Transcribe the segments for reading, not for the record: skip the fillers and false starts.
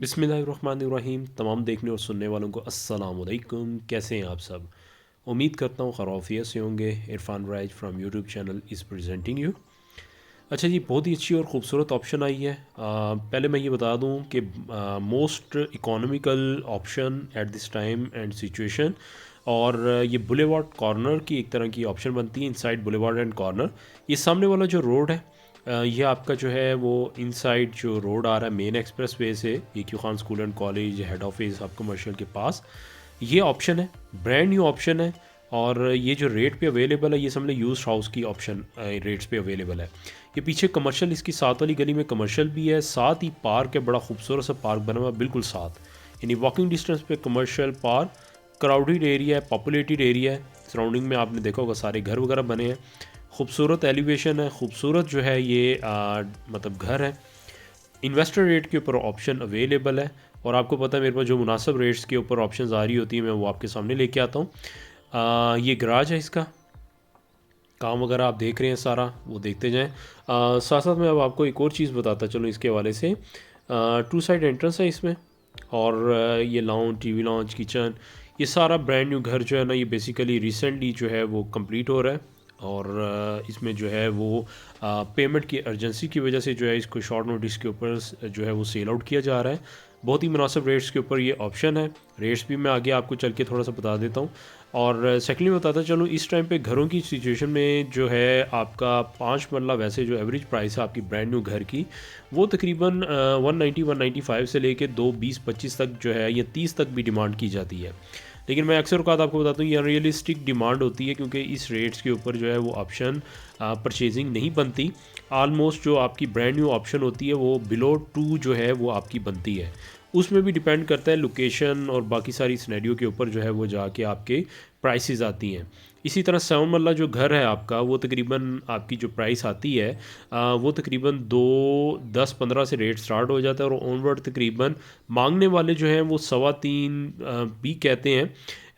बिस्मिल्लाहिर्रहमानिर्रहीम। तमाम देखने और सुनने वालों को अस्सलाम वालेकुम। कैसे हैं आप सब? उम्मीद करता हूँ खैरियत से होंगे। Irfan rise from YouTube channel is presenting you. अच्छा जी, बहुत ही अच्छी और ख़ूबसूरत ऑप्शन आई है। पहले मैं ये बता दूँ कि most economical option at this time and situation. और ये बुलेवार्ड कॉर्नर की एक तरह की ऑप्शन बनती है, इनसाइड बुलेवार्ड एंड कॉर्नर। ये सामने वाला जो रोड है, ये आपका जो है वो इनसाइड जो रोड आ रहा है मेन एक्सप्रेस वे से, A Q Khan school and college head office सब कमर्शियल के पास, ये ऑप्शन है। ब्रांड न्यू ऑप्शन है। और ये जो रेट पे अवेलेबल है, ये समझ यूज हाउस की ऑप्शन रेट्स पे अवेलेबल है। ये पीछे कमर्शियल, इसकी साथ वाली गली में कमर्शियल भी है, साथ ही पार्क है, बड़ा खूबसूरत सा पार्क बना हुआ है बिल्कुल साथ, यानी वॉकिंग डिस्टेंस पे कमर्शियल पार्क। क्राउडेड एरिया है, पॉपुलेटेड एरिया है। सराउंडिंग में आपने देखा होगा सारे घर वगैरह बने हैं। खूबसूरत एलिवेशन है, खूबसूरत जो है ये मतलब घर है। इन्वेस्टर रेट के ऊपर ऑप्शन अवेलेबल है। और आपको पता है मेरे पास जो मुनासिब रेट्स के ऊपर ऑप्शन आ रही होती है, मैं वो आपके सामने लेके आता हूँ। ये गराज है, इसका काम वगैरह आप देख रहे हैं सारा, वो देखते जाएं। साथ साथ मैं अब आपको एक और चीज़ बताता चलूँ इसके हवाले से। टू साइड एंट्रेंस है इसमें। और ये लाउंज, टीवी लाउंज, किचन, ये सारा ब्रांड न्यू घर जो है ना, ये बेसिकली रिसेंटली जो है वो कंप्लीट हो रहा है। और इसमें जो है वो पेमेंट की अर्जेंसी की वजह से जो है इसको शॉर्ट नोटिस के ऊपर जो है वो सेल आउट किया जा रहा है। बहुत ही मुनासिब रेट्स के ऊपर ये ऑप्शन है। रेट्स भी मैं आगे आपको चल के थोड़ा सा बता देता हूँ। और सेकेंडली बताता चलूँ, इस टाइम पे घरों की सिचुएशन में जो है आपका 5 मरला वैसे जो एवरेज प्राइस है आपकी ब्रांड न्यू घर की, वो तकरीबन 190-195 से लेके 220-25 तक जो है, या 30 तक भी डिमांड की जाती है। लेकिन मैं अक्सर औकात आपको बताता हूँ ये अनरियलिस्टिक डिमांड होती है, क्योंकि इस रेट्स के ऊपर जो है वो ऑप्शन परचेजिंग नहीं बनती। आलमोस्ट जो आपकी ब्रांड न्यू ऑप्शन होती है वो बिलो 2 जो है वो आपकी बनती है। उसमें भी डिपेंड करता है लोकेशन और बाकी सारी सिनेरियो के ऊपर जो है वो जाके आपके प्राइसेस आती हैं। इसी तरह 7 मरला जो घर है आपका, वो तकरीबन आपकी जो प्राइस आती है वो तकरीबन 2-10-15 से रेट स्टार्ट हो जाता है, और ऑनवर्ड तकरीबन मांगने वाले जो हैं वो 3.25 भी कहते हैं।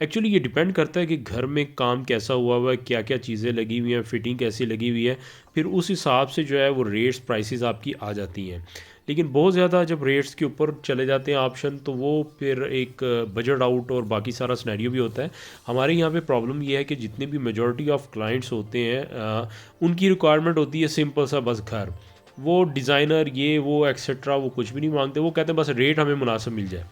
एक्चुअली ये डिपेंड करता है कि घर में काम कैसा हुआ है, क्या क्या चीज़ें लगी हुई हैं, फिटिंग कैसी लगी हुई है, फिर उस हिसाब से जो है वो रेट्स प्राइसेस आपकी आ जाती हैं। लेकिन बहुत ज़्यादा जब रेट्स के ऊपर चले जाते हैं ऑप्शन, तो वो फिर एक बजट आउट और बाकी सारा सिनेरियो भी होता है। हमारे यहाँ पे प्रॉब्लम ये है कि जितने भी मेजॉरिटी ऑफ क्लाइंट्स होते हैं, उनकी रिक्वायरमेंट होती है सिंपल सा बस घर। वो डिज़ाइनर ये वो एक्सेट्रा वो कुछ भी नहीं मांगते, वो कहते हैं बस रेट हमें मुनासिब मिल जाए।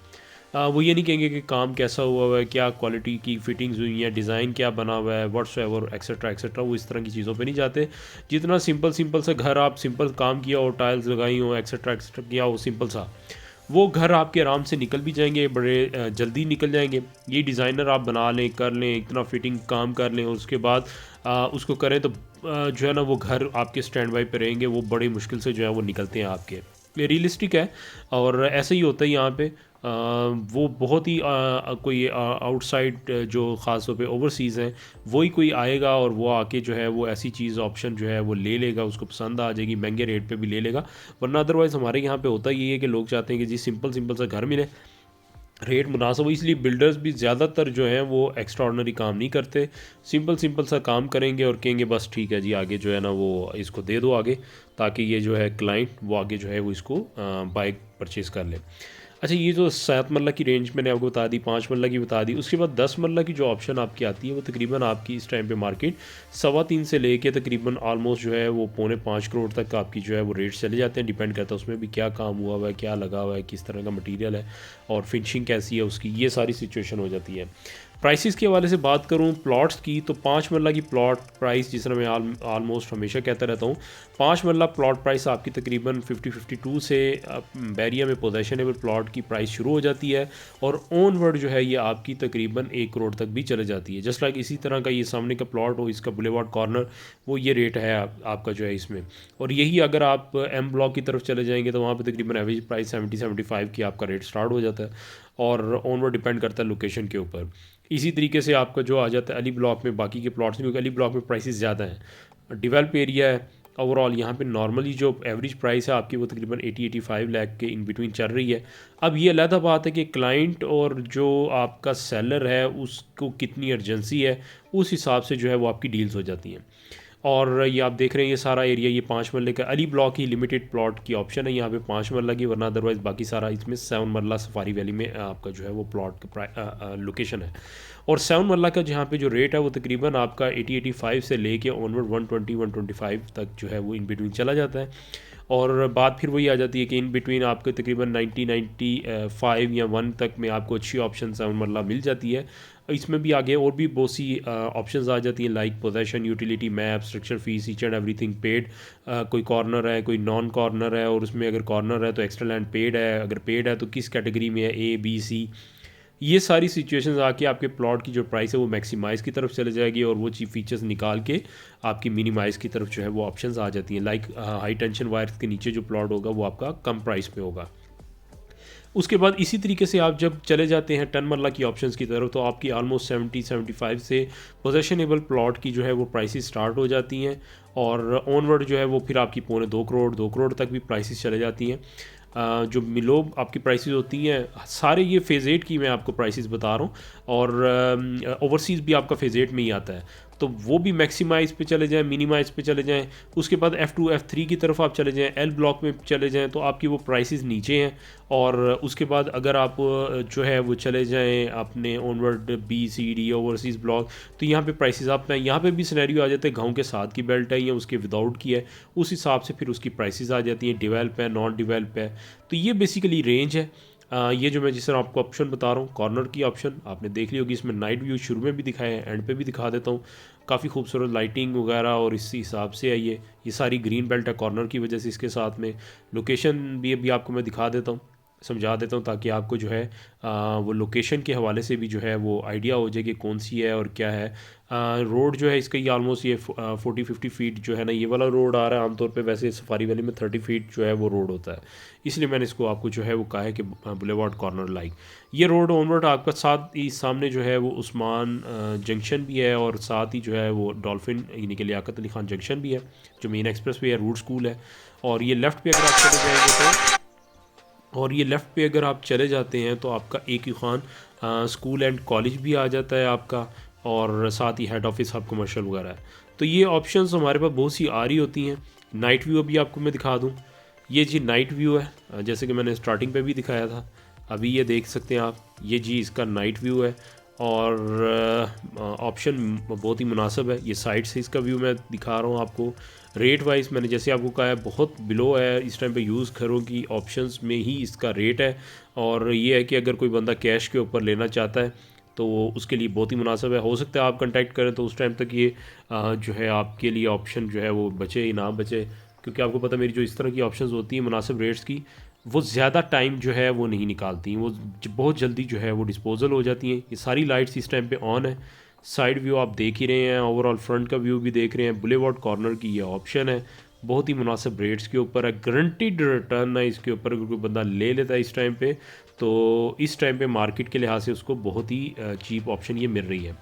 वो ये नहीं कहेंगे कि काम कैसा हुआ है, क्या क्वालिटी की फ़िटिंग्स हुई हैं, डिज़ाइन क्या बना हुआ है, व्हाट्सएवर एक्सेट्रा एक्सेट्रा, वो इस तरह की चीज़ों पे नहीं जाते। जितना सिंपल सिंपल सा घर, आप सिंपल काम किया हो, टाइल्स लगाई हो, एक्सेट्रा एक्सेट्रा किया हो सिंपल सा, वो घर आपके आराम से निकल भी जाएंगे, बड़े जल्दी निकल जाएंगे। ये डिज़ाइनर आप बना लें, कर लें, इतना फिटिंग काम कर लें, उसके बाद उसको करें तो जो है ना वो घर आपके स्टैंड बाई पे रहेंगे, वो बड़ी मुश्किल से जो है वो निकलते हैं आपके। ये रियलिस्टिक है। और ऐसे ही होता है यहाँ पे। वो बहुत ही कोई आउटसाइड जो ख़ास तौर पे ओवरसीज़ हैं, वही कोई आएगा और वो आके जो है वो ऐसी चीज़ ऑप्शन जो है वो ले लेगा, उसको पसंद आ जाएगी, महंगे रेट पे भी ले लेगा। वरना अदरवाइज़ हमारे यहाँ पे होता ये है कि लोग चाहते हैं कि जी सिंपल सिंपल सा घर मिले, रेट मुनासिब हो। इसलिए बिल्डर्स भी ज़्यादातर जो हैं वो एक्स्ट्रा ऑर्डनरी काम नहीं करते, सिंपल सिंपल सा काम करेंगे और कहेंगे बस ठीक है जी, आगे जो है ना वो इसको दे दो आगे, ताकि ये जो है क्लाइंट वो आगे जो है वो इसको बाइक परचेज़ कर ले। अच्छा, ये जो 7 मरला की रेंज मैंने आपको बता दी, 5 मरला की बता दी, उसके बाद 10 मरला की जो ऑप्शन आपकी आती है, वो तकरीबन आपकी इस टाइम पे मार्केट 3.25 से लेके तकरीबन ऑलमोस्ट जो है वो 4.25 करोड़ तक आपकी जो है वो रेट चले जाते हैं। डिपेंड करता है उसमें भी क्या काम हुआ है, क्या लगा हुआ है, किस तरह का मटीरियल है, और फिनिशिंग कैसी है उसकी, ये सारी सिचुएशन हो जाती है। प्राइसेस के हवाले से बात करूं प्लॉट्स की, तो 5 मरला की प्लॉट प्राइस, जिस तरह मैं ऑलमोस्ट हमेशा कहता रहता हूं, 5 मरला प्लॉट प्राइस आपकी तकरीबन 50-52 से बैरिया में पोजेशनेबल प्लॉट की प्राइस शुरू हो जाती है, और ऑनवर्ड जो है ये आपकी तकरीबन 1 करोड़ तक भी चले जाती है। जस्ट लाइक इसी तरह का ये सामने का प्लॉट हो, इसका बुलेवार्ड कॉर्नर, वो ये रेट है आपका जो है इसमें। और यही अगर आप एम ब्लॉक की तरफ चले जाएंगे तो वहाँ पर तकरीबन एवरेज प्राइस 70-75 की आपका रेट स्टार्ट हो जाता है, और ऑनवर्ड डिपेंड करता है लोकेशन के ऊपर। इसी तरीके से आपका जो आ जाता है अली ब्लॉक में, बाकी के प्लॉट्स में, क्योंकि अली ब्लॉक में प्राइसेस ज़्यादा हैं, डेवलप एरिया है। ओवरऑल यहाँ पे नॉर्मली जो एवरेज प्राइस है आपकी वो तकरीबन 80-85 लाख के इन बिटवीन चल रही है। अब ये अलग बात है कि क्लाइंट और जो आपका सेलर है उसको कितनी अर्जेंसी है, उस हिसाब से जो है वो आपकी डील्स हो जाती हैं। और ये आप देख रहे हैं ये सारा एरिया ये 5 मरले का अली ब्लॉक ही लिमिटेड प्लॉट की ऑप्शन है यहाँ पे 5 मरला की, वरना अदरवाइज़ बाकी सारा इसमें 7 मरला सफारी वैली में आपका जो है वो प्लॉट का लोकेशन है। और 7 मरला का जहाँ पे जो रेट है वो तकरीबन आपका 80-85 से लेके ऑनवर्ड 120-125 तक जो है वो इन बिटवीन चला जाता है। और बात फिर वही आ जाती है कि इन बिटवीन आपको तकरीबन 90-95 या 1 तक में आपको अच्छी ऑप्शन 7 मरला मिल जाती है। इसमें भी आगे और भी बहुत सी ऑप्शंस आ जाती हैं, like possession, utility, map, structure fees, each and everything paid. कोई कॉर्नर है, कोई नॉन कॉर्नर है, और उसमें अगर कॉर्नर है तो एक्स्ट्रा लैंड पेड है, अगर पेड है तो किस कैटेगरी में है, ए बी सी। ये सारी सिचुएशंस आके आपके प्लॉट की जो प्राइस है वो मैक्सिमाइज़ की तरफ चले जाएगी, और वो चीप फीचर्स निकाल के आपकी मिनिमाइज़ की तरफ जो है वो ऑप्शंस आ जाती हैं। लाइक हाई टेंशन वायर्स के नीचे जो प्लॉट होगा वो आपका कम प्राइस पे होगा। उसके बाद इसी तरीके से आप जब चले जाते हैं 10 मरला की ऑप्शंस की तरफ, तो आपकी ऑलमोस्ट 70-75 से पोजेशनेबल प्लॉट की जो है वो प्राइसेस स्टार्ट हो जाती हैं, और ऑनवर्ड जो है वो फिर आपकी 2.25 करोड़ तक भी प्राइसेस चले जाती हैं। जो मिलो आपकी प्राइसेस होती हैं सारे, ये फ़ेज़ 8 की मैं आपको प्राइसेस बता रहा हूँ, और ओवरसीज़ भी आपका फ़ेज़ 8 में ही आता है, तो वो भी मैक्सिमाइज़ पे चले जाएँ, मिनिमाइज़ पे चले जाएँ। उसके बाद F2 F3 की तरफ आप चले जाएँ, एल ब्लॉक में चले जाएँ, तो आपकी वो प्राइसेस नीचे हैं। और उसके बाद अगर आप जो है वो चले जाएँ अपने onward B C D overseas block, तो यहाँ पे प्राइसेस अप हैं। यहाँ पे भी सिनेरियो आ जाता है, गाँव के साथ की बेल्ट है या उसके विदाउट की है, उस हिसाब से फिर उसकी प्राइसेस आ जाती हैं, डेवलप है, नॉन डेवलप है। तो ये बेसिकली रेंज है। ये जो मैं जिस तरह आपको ऑप्शन बता रहा हूँ, कॉर्नर की ऑप्शन आपने देख ली होगी, इसमें नाइट व्यू शुरू में भी दिखाया है, एंड पे भी दिखा देता हूँ। काफ़ी खूबसूरत लाइटिंग वगैरह और इसी हिसाब से है ये सारी ग्रीन बेल्ट है कॉर्नर की वजह से। इसके साथ में लोकेशन भी अभी आपको मैं दिखा देता हूँ, समझा देता हूँ, ताकि आपको जो है वो लोकेशन के हवाले से भी जो है वो आइडिया हो जाए कि कौन सी है और क्या है। रोड जो है इसका ये ऑलमोस्ट ये 40-50 फीट जो है ना, ये वाला रोड आ रहा है। आमतौर पे वैसे सफारी वैली में 30 फीट जो है वो रोड होता है, इसलिए मैंने इसको आपको जो है वो कहा है कि बुलेवार्ड कॉर्नर लाइक। ये रोड ऑनवर्ड आपका साथ ही सामने जो है वो उस्मान जंक्शन भी है, और साथ ही जो है वो डॉल्फिन यानी कि लियाकत अली खान जंक्शन भी है, जो मेन एक्सप्रेस वे है, रूट स्कूल है। और ये लेफ़्ट पे अगर आप चले जाएंगे तो आपका एक ही खान स्कूल एंड कॉलेज भी आ जाता है आपका, और साथ ही हेड ऑफिस हब कमर्शियल वगैरह है। तो ये ऑप्शंस हमारे पास बहुत सी आ रही होती हैं। नाइट व्यू अभी आपको मैं दिखा दूं, ये जी नाइट व्यू है, जैसे कि मैंने स्टार्टिंग पे भी दिखाया था। अभी ये देख सकते हैं आप, ये जी इसका नाइट व्यू है, और ऑप्शन बहुत ही मुनासिब है। ये साइड से इसका व्यू मैं दिखा रहा हूँ आपको। रेट वाइज मैंने जैसे आपको कहा है बहुत बिलो है, इस टाइम पे यूज़ करो कि ऑप्शंस में ही इसका रेट है। और ये है कि अगर कोई बंदा कैश के ऊपर लेना चाहता है तो उसके लिए बहुत ही मुनासिब है। हो सकता है आप कांटेक्ट करें तो उस टाइम तक ये जो है आपके लिए ऑप्शन जो है वो बचे ही ना बचे, क्योंकि आपको पता मेरी जो इस तरह की ऑप्शंस होती हैं मुनासिब रेट्स की, वो ज़्यादा टाइम जो है वो नहीं निकालती, वो बहुत जल्दी जो है वो डिस्पोजल हो जाती हैं। ये सारी लाइट्स इस टाइम पे ऑन है। साइड व्यू आप देख ही रहे हैं, ओवरऑल फ्रंट का व्यू भी देख रहे हैं। बुलेवार्ड कॉर्नर की ये ऑप्शन है, बहुत ही मुनासिब रेट्स के ऊपर है, गारंटीड रिटर्न है इसके ऊपर। अगर कोई बंदा ले लेता है इस टाइम पे, तो इस टाइम पे मार्केट के लिहाज से उसको बहुत ही चीप ऑप्शन ये मिल रही है।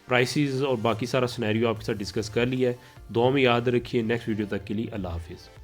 प्राइसेस और बाकी सारा सिनेरियो आपके साथ डिस्कस कर लिया है। दुआ में याद रखिए। नेक्स्ट वीडियो तक के लिए अल्लाह हाफिज़।